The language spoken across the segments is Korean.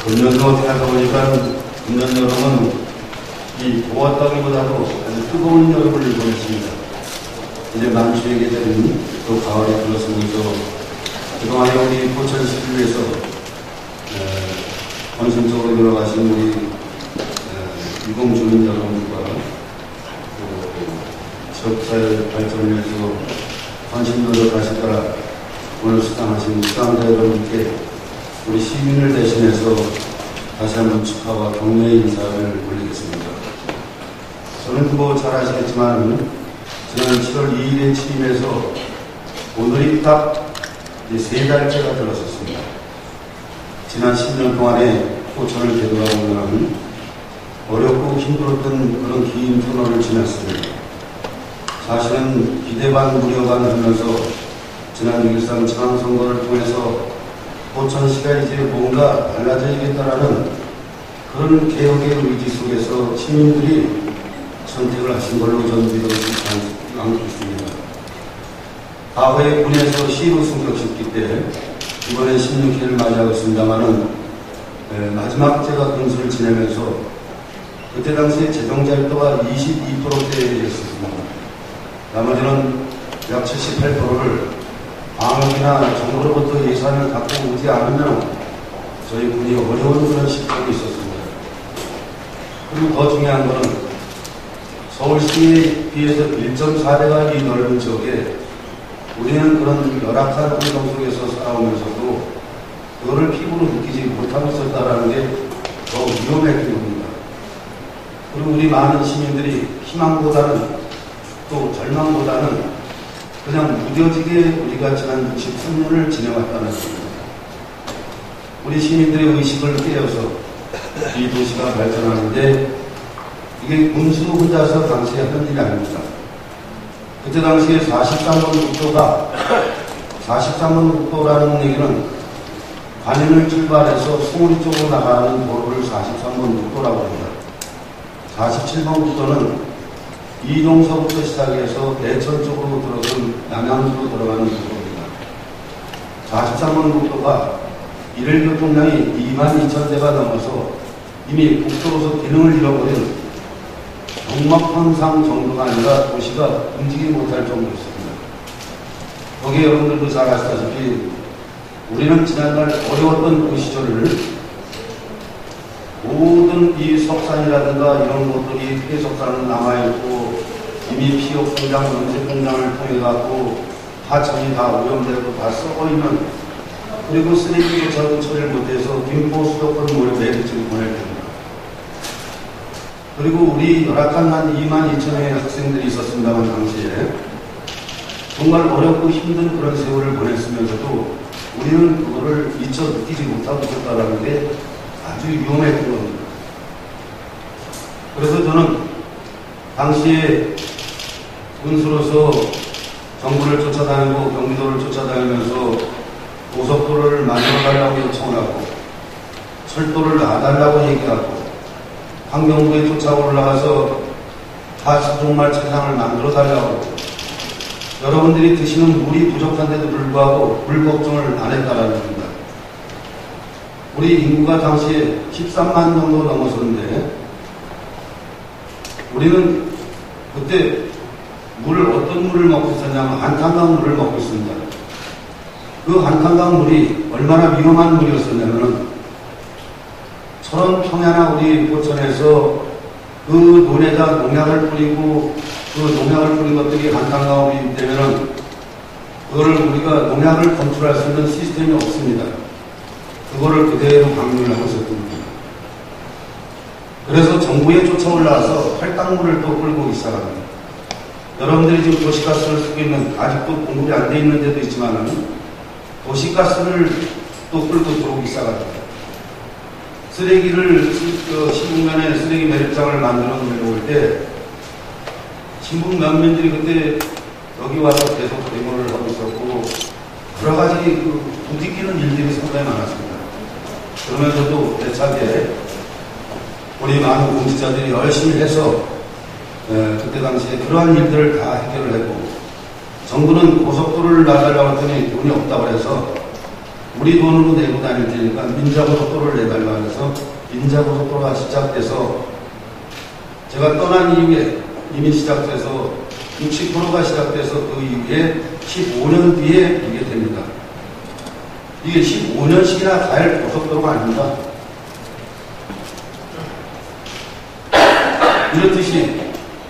금년도 생각해보니까 금년 여름은 이 더웠다기보다도 아주 뜨거운 여름을 보냈습니다. 이제 만추의 계절인 또 가을에 들어서면서 그동안에 우리 포천시를 위해서 헌신적으로 돌아가신 우리 유공 주민 여러분들과 지역사회 발전을 위해서 헌신노력 하실 거라 오늘 수상하신 수상자 여러분께 우리 시민을 대신해서 다시 한번 축하와 격려의 인사를 올리겠습니다. 저는 잘 아시겠지만 지난 7월 2일에 취임해서 오늘이 딱 3달째가 들었었습니다. 지난 10년 동안에 포천을 대도하고는 어렵고 힘들었던 그런 긴 터널을 지났습니다. 사실은 기대 반 우려 반 하면서 지난 6.13 지방선거를 통해서 포천시가 이제 뭔가 달라져야겠다라는 그런 개혁의 의지 속에서 시민들이 선택을 하신 걸로 저는 믿어지지 않겠습니다. 과거에 군에서 시로 승격시킬 때 이번에 16회를 맞이하고 있습니다만은 마지막 제가 군수를 지내면서 그때 당시에 재정자율도가 22%대였습니다. 나머지는 약 78%를 방역이나 정부로부터 예산을 갖고 오지 않으면 저희 군이 어려운 그런 시점이 있었습니다. 그리고 더 중요한 것은 서울시에 비해서 1.4배가 이 넓은 지역에 우리는 그런 열악한 환경 속에서 살아오면서도 그거를 피부로 느끼지 못하고 있었다는 게 더 위험했던 겁니다. 그리고 우리 많은 시민들이 희망보다는 또 절망보다는 그냥 무뎌지게 우리가 지난 63년을 지내왔다는 것입니다. 우리 시민들의 의식을 깨어서 이 도시가 발전하는데 이게 군수 혼자서 당시에 하는 일이 아닙니다. 그때 당시에 43번 국도가 43번 국도라는 얘기는 관인을 출발해서 송리 쪽으로 나가는 도로를 43번 국도라고 합니다. 47번 국도는 이동서부터 시작해서 대천 쪽으로 들어선 남양주로 들어가는 국도입니다. 43번 국도가 일일 교통량이 22,000대가 넘어서 이미 국도로서 기능을 잃어버린 경막황상 정도가 아니라 도시가 움직이지 못할 정도였습니다. 거기에 여러분들도 잘 아시다시피 우리는 지난날 어려웠던 그 시절을 모든 이 석산이라든가 이런 것들이 폐석산은 남아있고 이미 피업 공장, 연쇄 공장을 통해갖고 하천이 다 오염되고 다 썩어있는 그리고 쓰레기 전부 처리를 못해서 김포 수도권 모여 매립지를 보낼 겁니다. 그리고 우리 열악한 한 22,000명의 학생들이 있었습니다만 당시에 정말 어렵고 힘든 그런 세월을 보냈으면서도 우리는 그거를 미처 느끼지 못하고 있었다는 게 아주 위험했던 겁니다. 그래서 저는 당시에 군수로서 정부를 쫓아다니고 경기도를 쫓아다니면서 고속도로를 만들어달라고 요청을 하고 철도를 놔달라고 얘기하고 환경부에 쫓아 올라가서 하수종말 차량을 만들어달라고 여러분들이 드시는 물이 부족한데도 불구하고 물 걱정을 안 했다라는 겁니다. 우리 인구가 당시에 13만 정도 넘었었는데 우리는 그때 물을 어떤 물을 먹고 있었냐면 한탄강 물을 먹고 있습니다. 그 한탄강 물이 얼마나 위험한 물이었었냐면 철원 평야나 우리 포천에서 그 논에다 농약을 뿌리고 그 농약을 뿌린 것들이 한탄강물이 되면은 그거를 우리가 농약을 검출할 수 있는 시스템이 없습니다. 그거를 그대로 방류를 하고 있었던 겁니다. 그래서 정부에 쫓아 올라와서 활강물을 또 끌고 시작합니다. 여러분들이 지금 도시가스를 쓰고 있는 아직도 공급이 안 돼 있는 데도 있지만 도시가스를 또 끌고 들어오기 시작합니다. 쓰레기를 신북면에 쓰레기 매립장을 만들어 놓을 때 신북 면민들이 그때 여기 와서 계속 데모를 하고 있었고 여러 가지 부딪히는 일들이 상당히 많았습니다. 그러면서도 대차게 우리 많은 공직자들이 열심히 해서 그때 당시에 그러한 일들을 다 해결을 했고 정부는 고속도로를 놔달라고 했더니 돈이 없다고 해서 우리 돈으로 내고 다닐 테니까 민자고속도로를 내달라 해서 민자고속도로가 시작돼서 제가 떠난 이후에 이미 시작돼서 60%가 시작돼서 그 이후에 15년 뒤에 이게 됩니다. 이게 15년씩이나 갈 고속도로가 아닙니다. 이렇듯이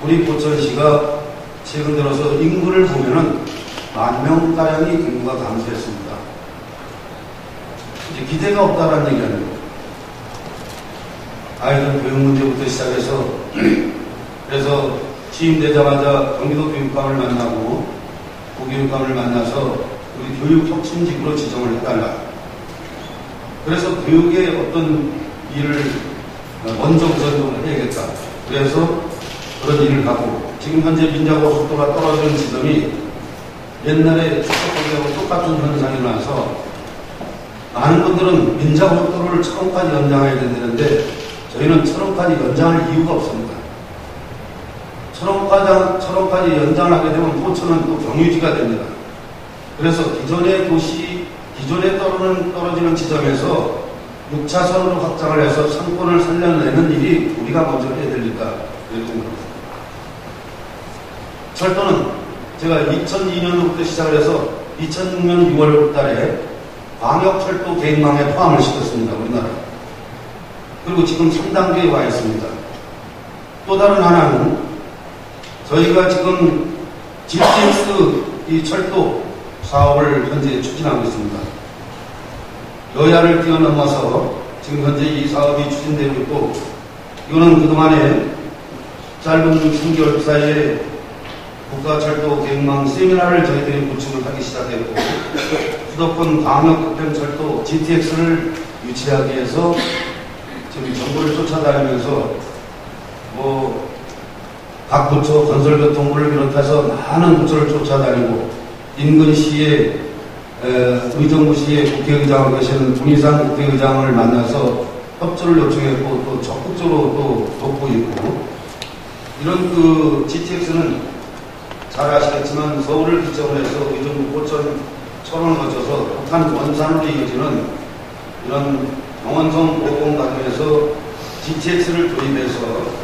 우리 포천시가 최근 들어서 인구를 보면은 10,000명가량이 인구가 감소했습니다. 이제 기대가 없다라는 얘기 아니고 아이들 교육 문제부터 시작해서 그래서 취임되자마자 경기도 교육감을 만나고 고교육감을 만나서 우리 교육 혁신직으로 지정을 해달라. 그래서 교육의 어떤 일을 먼저 우선적으로 해야겠다. 그래서 그런 일을 하고 지금 현재 민자고속도로가 떨어지는 지점이 옛날에 축소고개하고 똑같은 현상이 나서 많은 분들은 민자고속도로를 1,000원까지 연장해야 된다는데 저희는 1,000원까지 연장할 이유가 없습니다. 1,000원까지 연장을 하게 되면 포천은 또 경유지가 됩니다. 그래서 기존에 떨어지는 지점에서 6차선으로 확장을 해서 상권을 살려내는 일이 우리가 먼저 해야 되니까 그렇게 생각합니다. 철도는 제가 2002년부터 시작을 해서 2006년 6월 달에 광역철도 계획망에 포함을 시켰습니다. 우리나라. 그리고 지금 3단계에 와 있습니다. 또 다른 하나는 저희가 지금 GTX 이 철도 사업을 현재 추진하고 있습니다. 여야를 뛰어넘어서 지금 현재 이 사업이 추진되고 있고 이거는 그동안에 짧은 3개월 사이에 국가철도 계획망 세미나를 저희들이 구축을 하기 시작했고 수도권 광역급행철도 GTX를 유치하기 위해서 지금 정부를 쫓아다니면서 각 부처 건설교통부를 비롯해서 많은 부처를 쫓아다니고 인근시의 의정부시의 국회의장을 계시는 문희상 국회의장을 만나서 협조를 요청했고 또 적극적으로 또 돕고 있고 이런 그 GTX는 잘 아시겠지만 서울을 기점으로 해서 의정부 포천 철원을 거쳐서 북한 원산으로 이어지는 이런 경원성 보공 과정에서 GTX를 도입해서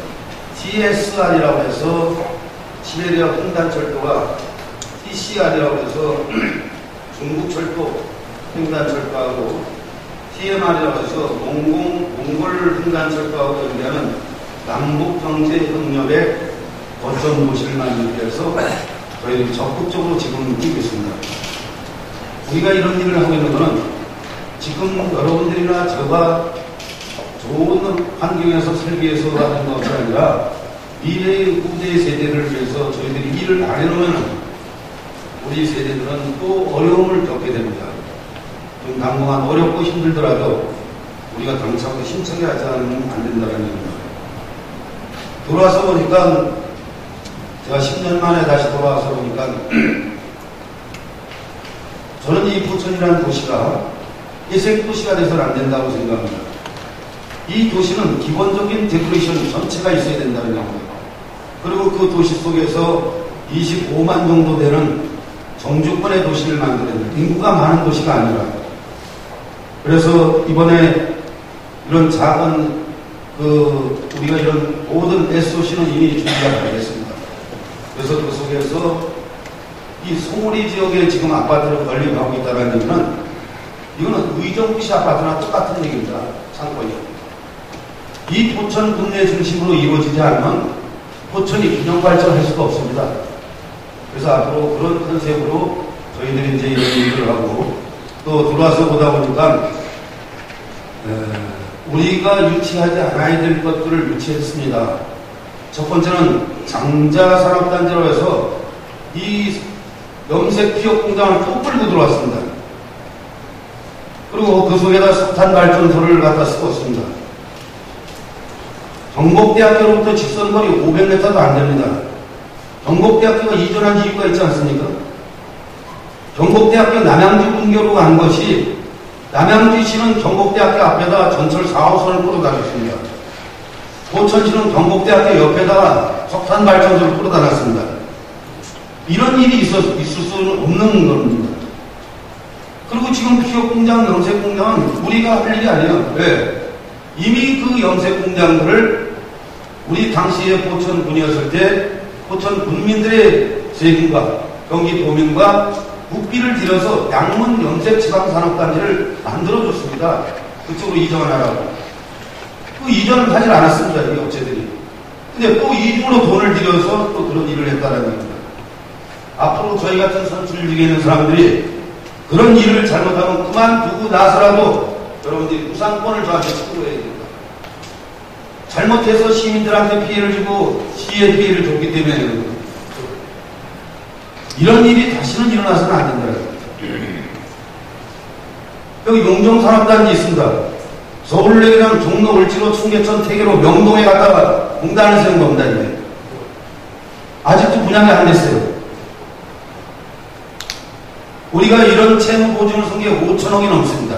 TSR이라고 해서 시베리아 횡단철도가 TCR이라고 해서 중국철도 횡단철도하고 TMR이라고 해서 몽골 횡단철도하고 연계하는 남북경제협력의 거점 도시를 만들기 위해서 저희들이 적극적으로 지금 뛰고 있습니다. 우리가 이런 일을 하고 있는 것은 지금 여러분들이나 저가 좋은 환경에서 살기 위해서 하는 것이 아니라 미래의 후대 세대를 위해서 저희들이 일을 안 해놓으면 우리 세대들은 또 어려움을 겪게 됩니다. 좀 당분간 어렵고 힘들더라도 우리가 당차고 힘차게 하지 않으면 안 된다는 얘기입니다. 돌아와서 보니까 제가 10년 만에 다시 돌아와서 보니까 저는 이 포천이라는 도시가 회색도시가 돼서는 안 된다고 생각합니다. 이 도시는 기본적인 데코레이션 전체가 있어야 된다는 겁니다. 그리고 그 도시 속에서 25만 정도 되는 정주권의 도시를 만드는 인구가 많은 도시가 아니라 그래서 이번에 이런 작은 우리가 이런 모든 SOC는 이미 준비가 되겠습니다. 그래서 그 속에서 이 송우리 지역에 지금 아파트를 건립하고 있다는 얘기는 이거는 의정부시 아파트나 똑같은 얘기입니다. 상권이. 이 포천 국내 중심으로 이루어지지 않으면 포천이 균형 발전할 수가 없습니다. 그래서 앞으로 그런 컨셉으로 저희들이 이제 이런 일을 하고 또 들어와서 보다 보니까 우리가 유치하지 않아야 될 것들을 유치했습니다. 첫 번째는 장자산업단지로 해서 이 염색 기업 공장을 또 끌고 들어왔습니다. 그리고 그 속에다 석탄 발전소를 갖다 쓰고 있습니다. 경복대학교로부터 직선거리 500m도 안 됩니다. 경복대학교가 이전한 이유가 있지 않습니까? 경복대학교 남양주 분교로 간 것이 남양주시는 경복대학교 앞에다 전철 4호선을 끌어다녔습니다. 포천시는 경복대학교 옆에다가 석탄 발전소를 끌어다녔습니다. 이런 일이 있을 수는 없는 겁니다. 그리고 지금 피혁공장, 염색공장은 우리가 할 일이 아니에요. 왜? 이미 그 염색공장들을 우리 당시에 포천군이었을 때 포천 군민들의 세금과 경기도민과 국비를 들여서 양문 염색지방산업단지를 만들어줬습니다. 그쪽으로 이전하라고. 그 이전을 하질 않았습니다, 이 업체들이. 근데 또 이중으로 돈을 들여서 또 그런 일을 했다는 겁니다. 앞으로 저희 같은 선출직에 있는 사람들이 그런 일을 잘못하면 그만두고 나서라도 여러분들이 우상권을 저한테 청구해야 됩니다. 잘못해서 시민들한테 피해를 주고 시에 피해를 줬기 때문에 이런 일이 다시는 일어나서는 안 된다. 여기 용종산업단지 있습니다. 서울역이랑 종로, 을지로, 충계천, 태계로, 명동에 갔다가 공단을 세운 겁니다. 이게. 아직도 분양이 안 됐어요. 우리가 이런 채무 보증을 쓴 게 5천억이 넘습니다.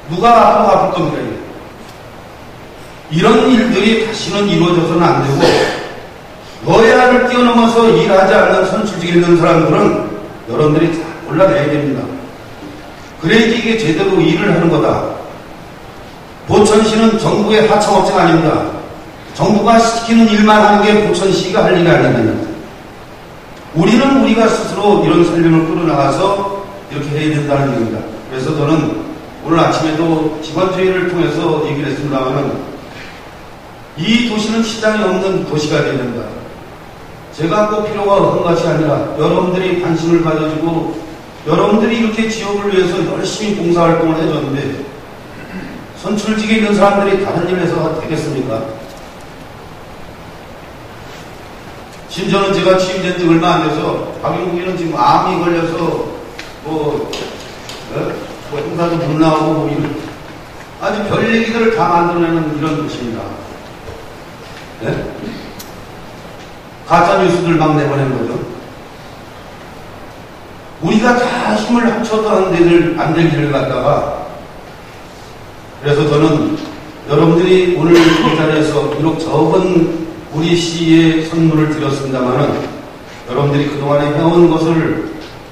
누가 앞으로 갚을 겁니까? 이런 일들이 다시는 이루어져서는 안 되고 여야를 뛰어넘어서 일하지 않는 선출직에 있는 사람들은 여러분들이 다 골라내야 됩니다. 그래야지 이게 제대로 일을 하는 거다. 포천시는 정부의 하청업체가 아닙니다. 정부가 시키는 일만 하는 게 포천시가 할 일이 아닙니다. 우리는 우리가 스스로 이런 살림을 끌어나가서 이렇게 해야 된다는 얘기입니다. 그래서 저는 오늘 아침에도 직원회의를 통해서 얘기를 했습니다만 이 도시는 시장이 없는 도시가 되야 된다. 제가 꼭 필요가 없는 것이 아니라 여러분들이 관심을 가져주고 여러분들이 이렇게 지역을 위해서 열심히 봉사활동을 해줬는데 선출직에 있는 사람들이 다른 일을 해서 되겠습니까? 심지어는 제가 취임된 지 얼마 안 돼서 박용국이는 지금 암이 걸려서 행사도 못 나오고 이런 아주 별 얘기들을 다 만들어내는 이런 것입니다. 네? 가짜 뉴스들 막 내보낸 거죠. 우리가 다 힘을 합쳐도 안 될 일을 갖다가 그래서 저는 여러분들이 오늘 이 자리에서 비록 적은 우리 시에 선물을 드렸습니다만은 여러분들이 그동안에 해온 것을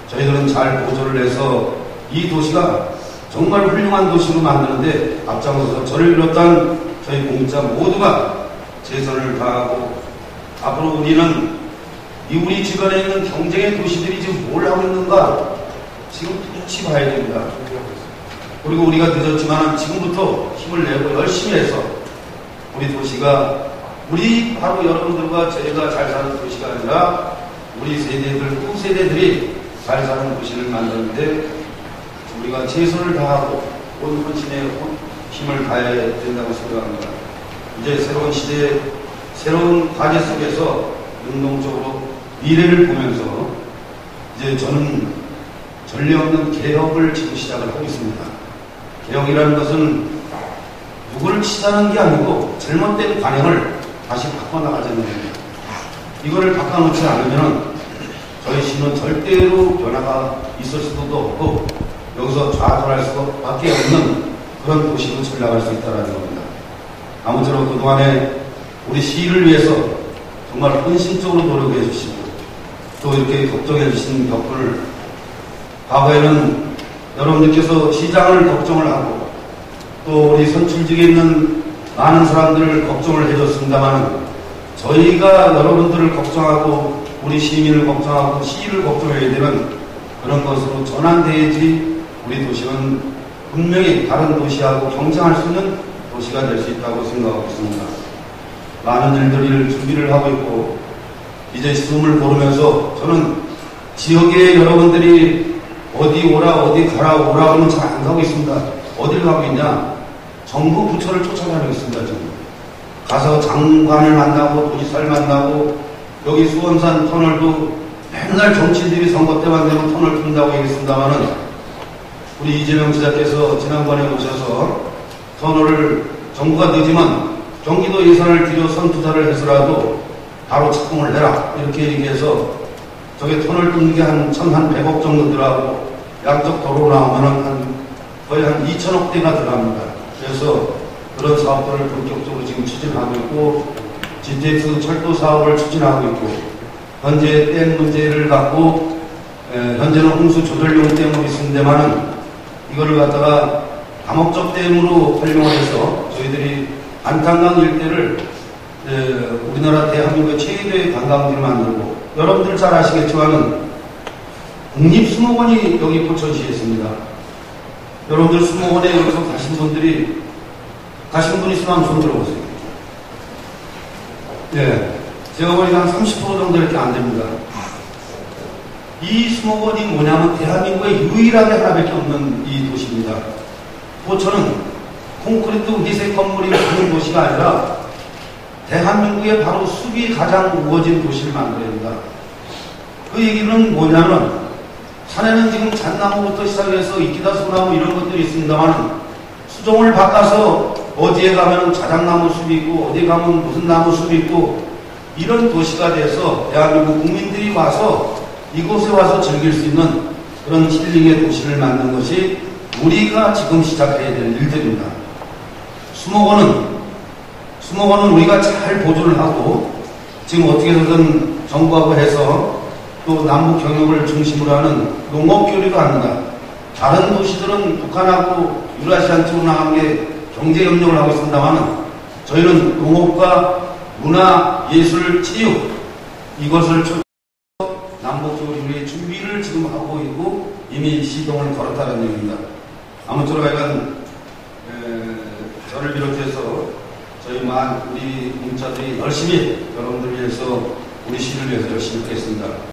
저희들은 잘 보조를 해서 이 도시가 정말 훌륭한 도시로 만드는데 앞장서서 저를 비롯한 저희 공직자 모두가 최선을 다하고 앞으로 우리는 이 우리 주변에 있는 경쟁의 도시들이 지금 뭘 하고 있는가 지금 똑같이 봐야 됩니다. 그리고 우리가 늦었지만 지금부터 힘을 내고 열심히 해서 우리 도시가 우리 바로 여러분들과 저희가 잘 사는 도시가 아니라 우리 세대들, 후세대들이 잘 사는 도시를 만드는데 우리가 최선을 다하고 온 헌신에 힘을 다해야 된다고 생각합니다. 이제 새로운 시대, 새로운 과제 속에서 능동적으로 미래를 보면서 이제 저는 전례 없는 개혁을 지금 시작을 하고 있습니다. 개혁이라는 것은 누구를 치자는 게 아니고 잘못된 관행을 다시 바꿔나가자는 겁니다. 이거를 바꿔놓지 않으면 저희 시는 절대로 변화가 있을 수도 없고 여기서 좌절할 수밖에 없는 그런 도시로 전락할 수 있다는 겁니다. 아무쪼록 그동안에 우리 시를 위해서 정말 헌신적으로 노력해 주시고 또 이렇게 걱정해 주신 덕분을 과거에는 여러분들께서 시장을 걱정을 하고 또 우리 선출직에 있는 많은 사람들을 걱정을 해줬습니다만 저희가 여러분들을 걱정하고 우리 시민을 걱정하고 시를 걱정해야 되는 그런 것으로 전환돼야지 우리 도시는 분명히 다른 도시하고 경쟁할 수 있는 도시가 될 수 있다고 생각하고 있습니다. 많은 일들을 준비를 하고 있고 이제 시름을 고르면서 저는 지역에 여러분들이 어디 오라 어디 가라 오라 하면 잘 안 가고 있습니다. 어딜 가고 있냐? 정부 부처를 쫓아다니고 있습니다. 지금 가서 장관을 만나고 도지사를 만나고 여기 수원산 터널도 맨날 정치인들이 선거 때만 되면 터널 푼다고 얘기했습니다만은 우리 이재명 지사께서 지난번에 오셔서 터널을 정부가 늦으면 경기도 예산을 들여 선투자를 해서라도 바로 착공을 해라 이렇게 얘기해서 저게 터널 뚫는 게 한 1,100억 정도 들어가고 양쪽 도로로 나오면은 거의 한 2,000억대가 들어갑니다. 그래서 그런 사업들을 본격적으로 지금 추진하고 있고 GTX 철도 사업을 추진하고 있고 현재 댐 문제를 갖고 현재는 홍수 조절용 댐으로 있습니다만은 이거를 갖다가 다목적 댐으로 활용을 해서 저희들이 안탄강 일대를 우리나라 대한민국의 최대의 관광지를 만들고, 여러분들 잘 아시겠지만은 국립수목원이 여기 포천시에 있습니다. 여러분들 수목원에 여기서 가신 분이 있으면 한번 손 들어보세요. 예, 제가 보니까 한 30% 정도밖에 안 됩니다. 이 수목원이 뭐냐면 대한민국의 유일하게 하나밖에 없는 이 도시입니다. 포천은 콘크리트 회색 건물이 많은 도시가 아니라 대한민국의 바로 숲이 가장 우거진 도시를 만들어야 합니다. 그 얘기는 뭐냐면, 산에는 지금 잣나무부터 시작해서 이끼다 소나무 이런 것들이 있습니다만, 수종을 바꿔서 어디에 가면 자작나무 숲이 있고 어디에 가면 무슨 나무 숲이 있고, 이런 도시가 돼서 대한민국 국민들이 와서 이곳에 와서 즐길 수 있는 그런 힐링의 도시를 만드는 것이 우리가 지금 시작해야 될 일들입니다. 수목원은 우리가 잘 보존을 하고 지금 어떻게 해서든 정부하고 해서 또 남북 경협을 중심으로 하는 농업교류도 합니다. 다른 도시들은 북한하고 유라시안 쪽으로 나간 게 경제협력을 하고 있습니다만, 저희는 농업과 문화, 예술, 체육 이것을 남북적으로 우리의 준비를 지금 하고 있고 이미 시동을 걸었다는 얘기입니다. 아무쪼록 하여간 저를 비롯해서 우리 문자들이 열심히 여러분들 위해서, 우리 시를 위해서 열심히 하겠습니다.